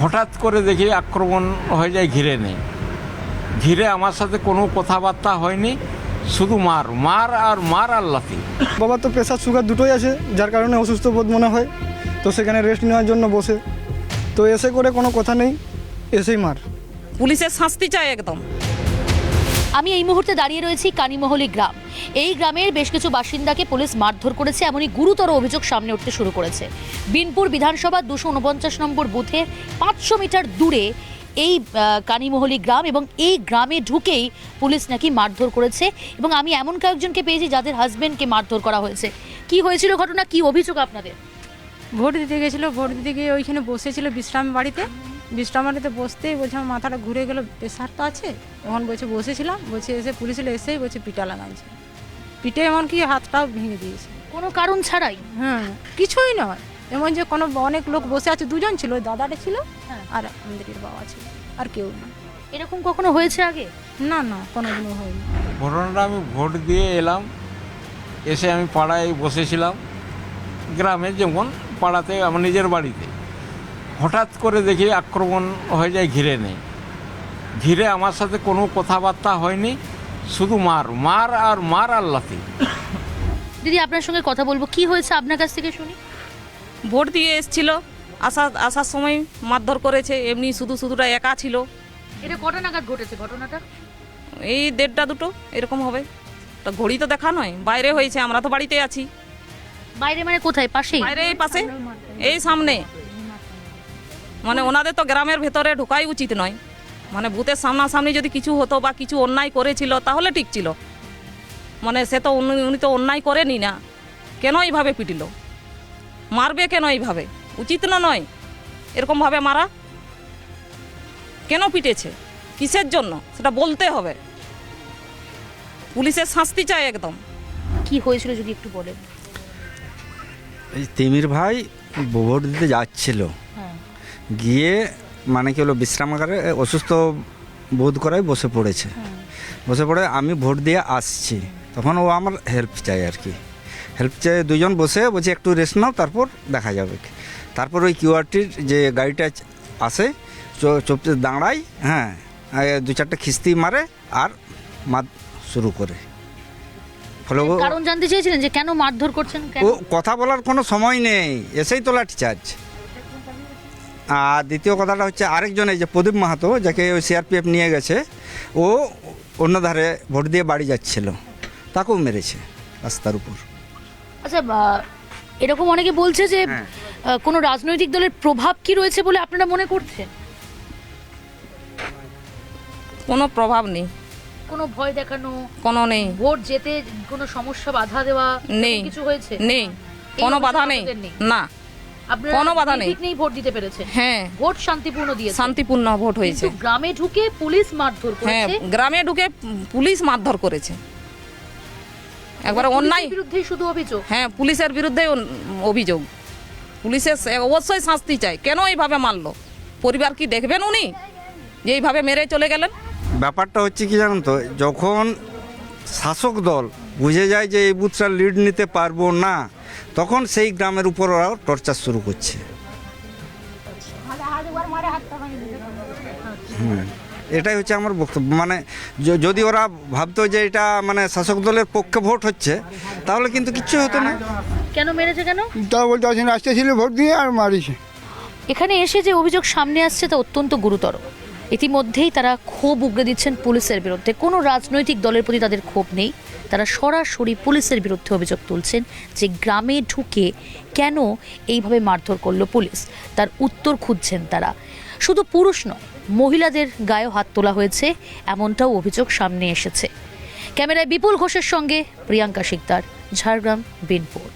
হঠাৎ করে দেখি আক্রমণ হয়ে যায় ঘিরে নেই। ঘিরে আমার সাথে কোনো কথাবার্তা হয়নি, শুধু মার আর লাথি। বাবা তো প্রেশার সুগার দুটোই আছে, যার কারণে অসুস্থ বোধ মনে হয়, তো সেখানে রেস্ট নেওয়ার জন্য বসে, তো এসে করে কোনো কথা নেই, এসেই মার। পুলিশের শাস্তি চাই একদম। আমি এই মুহূর্তে দাঁড়িয়ে রয়েছি কানিমহলি গ্রাম। এই গ্রামের বেশ কিছু বাসিন্দাকে পুলিশ মারধর করেছে, এমনই গুরুতর অভিযোগ সামনে উঠতে শুরু করেছে। বিনপুর বিধানসভা 249 নম্বর বুথে 500 মিটার দূরে এই কানিমহলি গ্রাম, এবং এই গ্রামে ঢুকেই পুলিশ নাকি মারধর করেছে। এবং আমি এমন কয়েকজনকে পেয়েছি যাদের হাজবেন্ডকে মারধর করা হয়েছে। কি হয়েছিল ঘটনা, কি অভিযোগ আপনাদের? ভোট দিতে গেছিলো, ভোট দিতে গিয়ে ওইখানে বসেছিল বিশ্রাম বাড়িতে বসতেই বলছে আমার মাথাটা ঘুরে গেল, প্রেশার তো আছে। তখন বলছে বসেছিলাম, বলছে এসে পুলিশ এসেই বলছে পিটা লাগাইছে, পিঠে এমনকি হাতটাও ভেঙে দিয়েছে কোনো কারণ ছাড়াই? হ্যাঁ, কিছুই নয়, এমন যে কোনো অনেক লোক বসে আছে, দুজন ছিল, ওই দাদাটা ছিল আর আমাদের বাবা ছিল, আর কেউ না। এরকম কখনো হয়েছে আগে? না না, কোনোদিনও হয়নি। ঘটনাটা আমি ভোট দিয়ে এলাম, এসে আমি পাড়ায় বসেছিলাম, গ্রামে যেমন পাড়াতে আমার নিজের বাড়িতে। হঠাৎ করে দেখি আক্রমণ হয়ে যায় ঘিরে নেই। ঘিরে আমার সাথে কোনো কথাবার্তা হয়নি, শুধু মার আর লাথি। দিদি, আপনার সঙ্গে কথা বলবো, কি হয়েছে আপনার কাছ থেকে শুনি। ভোট দিয়ে এসছিল, আসার সময় মারধর করেছে, এমনি শুধুটা একা ছিল। এটা কটা নাগাদ ঘটেছে ঘটনাটা? এই 1:30-2 এরকম হবে। তা ঘড়ি তো দেখা নয়, বাইরে হয়েছে, আমরা তো বাড়িতে আছি। বাইরে মানে কোথায়? পাশেই? বাইরে এই পাশে, এই সামনে। মানে ওনাদের তো গ্রামের ভেতরে ঢোকাই উচিত নয়। মানে বুথের সামনাসামনি যদি কিছু হতো বা কিছু অন্যায় করেছিল তাহলে ঠিক ছিল। মানে সে তো উনি তো অন্যায় করেনি না, কেন এইভাবে পিটিল? মারবে কেন এইভাবে? উচিত না নয় এরকমভাবে মারা। কেন পিটেছে, কিসের জন্য, সেটা বলতে হবে। পুলিশের শাস্তি চাই একদম। কি হয়েছিল যদি একটু বলেন। এই তিমির ভাই ভোট দিতে যাচ্ছিল, হ্যাঁ। গিয়ে মানে কি হলো, বিশ্রামাগারে অসুস্থ বোধ করায় বসে পড়েছে। বসে পড়ে আমি ভোট দিয়ে আসছি, তখন ও আমার হেল্প চাই আর কি। হেল্প চাই, দুজন বসে বলছে একটু রেস্ট নাও, তারপর দেখা যাবে। তারপর ওই কিউআরটির যে গাড়িটা আসে, চোপতে দাঁড়ায়, হ্যাঁ, 2-4টা খিস্তি মারে আর মার শুরু করে। ফলে কারণ জানতে চেয়েছিলেন যে কেন মারধর করছেন? ও কথা বলার কোনো সময় নেই, এসেই তো লাঠি চার্জ। আর দ্বিতীয় কথাটা হচ্ছে আরেকজন, এই যে প্রদীপ মাহাতো, যাকে ওই সিআরপিএফ নিয়ে গেছে, ও অন্য ধারে ভোট দিয়ে বাড়ি যাচ্ছিল, তাকেও মেরেছে রাস্তার উপর। আচ্ছা, এরকম অনেকে বলছে যে কোনো রাজনৈতিক দলের প্রভাব কি রয়েছে বলে আপনারা মনে করছেন? কোনো প্রভাব নেই, কোনো ভয় দেখানো কোনো নেই, ভোট যেতে কোনো সমস্যা বাধা দেওয়া নেই, কিছু হয়েছে? নেই, কোনো বাধা নেই, না, আপনারা কোনো বাধা নেই। ঠিক নেই, ভোট দিতে পেরেছেন? হ্যাঁ, ভোট শান্তিপূর্ণ দিয়েছে, শান্তিপূর্ণ ভোট হয়েছে। কিন্তু গ্রামে ঢুকে পুলিশ মারধর হ্যাঁ, করেছে। গ্রামে ঢুকে পুলিশ মারধর করেছে, একবারে অন্যায়। পুলিশের বিরুদ্ধে শুধু অভিযোগ? হ্যাঁ, পুলিশের বিরুদ্ধে অভিযোগ। পুলিশের অবশ্যই শাস্তি চাই। কেন এইভাবে মারলো? পরিবার কি দেখবেন উনি যে এইভাবে মেরে চলে গেলেন? ব্যাপারটা হচ্ছে কি জানেন তো, যখন শাসক দল বুঝে যায় যে এই বুথটা লিড নিতে পারবো না, তখন সেই গ্রামের উপর ওরা টর্চার শুরু করছে। এটাই হচ্ছে আমার বক্তব্য। মানে যদি ওরা ভাবতো যে এটা মানে শাসক দলের পক্ষে ভোট হচ্ছে, তাহলে কিন্তু কিচ্ছু হতো না। কেন মেরেছে কেন? তা বলতে আসেন, রাস্তায় ছিল, ভোট দিয়ে আর মারিছে। এখানে এসে যে অভিযোগ সামনে আসছে তা অত্যন্ত গুরুতর। ইতিমধ্যেই তারা ক্ষোভ উগরে দিচ্ছেন পুলিশের বিরুদ্ধে। কোনো রাজনৈতিক দলের প্রতি তাদের ক্ষোভ নেই, তারা সরাসরি পুলিশের বিরুদ্ধে অভিযোগ তুলছেন যে গ্রামে ঢুকে কেন এইভাবে মারধর করলো পুলিশ, তার উত্তর খুঁজছেন তারা। শুধু পুরুষ নয়, মহিলাদের গায়েও হাত তোলা হয়েছে, এমনটাও অভিযোগ সামনে এসেছে। ক্যামেরায় বিপুল ঘোষের সঙ্গে প্রিয়াঙ্কা শিকদার, ঝাড়গ্রাম, বিনপুর।